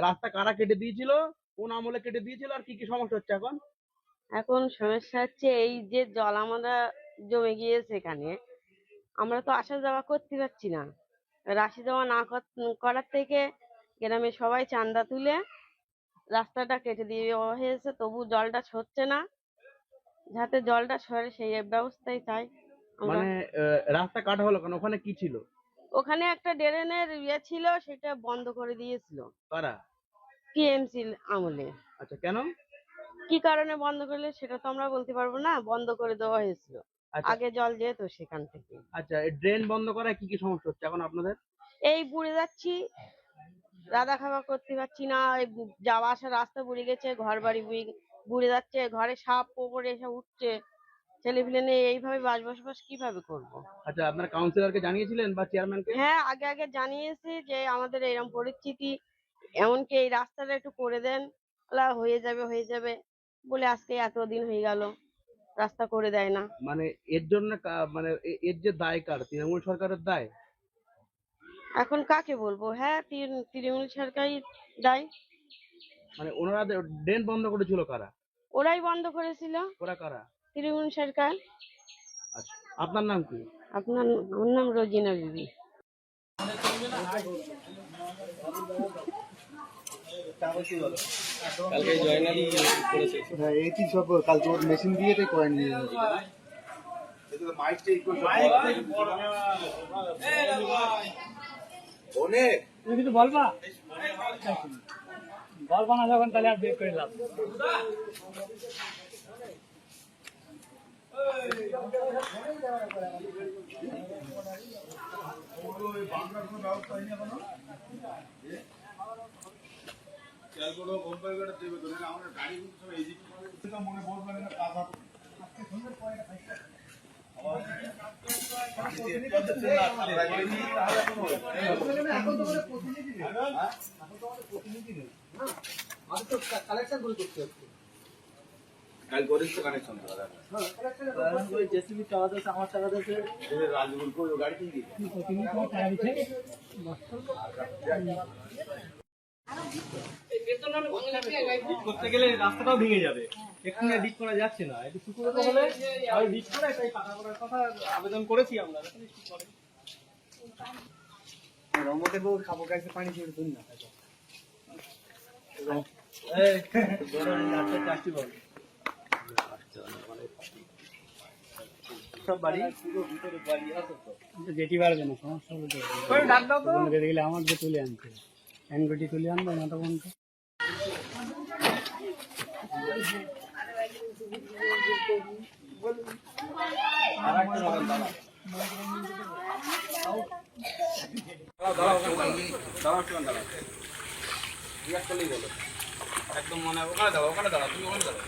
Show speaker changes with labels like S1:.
S1: রাস্তা কারা কেটে দিয়েছিল, কোন আমলে কেটে দিয়েছিল, আর কি কি সমস্যা হচ্ছে এখন?
S2: এখন সমস্যা হচ্ছে এই যে জল আমরা জমে গিয়েছে এখানে, আমরা তো আসা যাওয়া করতে পারছি না। আসা যাওয়া না করার থেকে গ্রামে সবাই চাঁদা তুলে রাস্তাটা কেটে দিয়ে দেওয়া হয়েছে, তবু জলটা সরছে না। যাতে জলটা সরে সেই ব্যবস্থাই চাই আমরা।
S1: মানে রাস্তা কাটা হলো কেন, ওখানে কি ছিল?
S2: ওখানে একটা ড্রেনের ছিল, সেটা বন্ধ করে দিয়েছিল
S1: কারা?
S2: টিএমসি আমলে।
S1: আচ্ছা, কেন?
S2: কি কারণে বন্ধ করলে সেটা তো আমরা বলতে পারবো না, বন্ধ করে দেওয়া হয়েছিল।
S1: আচ্ছা
S2: আগে জল যেত সেখান থেকে।
S1: আচ্ছা, এই ড্রেন বন্ধ করায় কি কি সমস্যা হচ্ছে এখন আপনাদের?
S2: এই বুড়ে যাচ্ছি, রাধা খাওয়া করতে পারছি না, এই যাওয়া আসার রাস্তা বুড়ে গেছে, ঘর বাড়ি বুড়ে যাচ্ছে, ঘরে সাপ পোপড় এসে উঠছে। ছেলে পিলে নিয়ে এইভাবে বসবাস কিভাবে করব?
S1: আচ্ছা, আপনারা কাউন্সিলরকে জানিয়েছিলেন বা চেয়ারম্যানকে?
S2: হ্যাঁ, আগে আগে জানিয়েছি যে আমাদের এরকম পরিস্থিতি, এমনকি এই রাস্তাটা একটু করে দেন। হয়ে যাবে হয়ে যাবে বলে আজকে এতদিন হয়ে গেল, রাস্তা করে দেয় না।
S1: মানে এর জন্য মানে এর যে দায় কার, তৃণমূল সরকারের দায়?
S2: এখন কাকে বলবো? হ্যাঁ, তৃণমূল সরকারই দায়ী।
S1: মানে ওনারা ড্রেন বন্ধ করেছিল কারা?
S2: ওরাই বন্ধ করেছিল,
S1: ওরা কারা?
S2: তৃণমূল সরকার।
S1: আচ্ছা, আপনার নাম কি?
S2: আমার নাম রোজিনা বিবি।
S3: কালকে জয়নালি করেছে।
S4: হ্যাঁ, এই কি সব কালকে ওর মেশিন দিয়ে তো কয়েন নিয়ে
S3: তুমি কিছু বলবা বলবা না যখন, তাহলে আর বের করে লাভ।
S4: কালেকশন করে করতে হচ্ছে।
S5: কাল করিস তো কানেকশন
S4: ওই জেসিবি টাকা দিয়েছে, আমার টাকা দিয়েছে,
S5: রাজগুল কই গাড়ি কিনবি
S3: তুমি তোমার টাকা দিচ্ছে করতে গেলে রাস্তাটাও ভেঙে যাবে, এখানে ডিট করা যাচ্ছে না। একটু শুকনো হলে আর ডিট করে তাই পাকা করার কথা আবেদন করেছি আমরা।
S4: রমতে বউ খাবো গাইছে পানি ছেড়ে তুই না
S3: সব বাড়ি যেতে পারবে না, সমস্যা হবে। গেলে আমার যে তুলে আনছে হ্যান্ডগুটি তুলে আনবো না তখন তো।
S5: একদম মনে হয় ওখানে দাঁড়াও, ওখানে দাঁড়াও, তুমি ওখানে দাঁড়াও।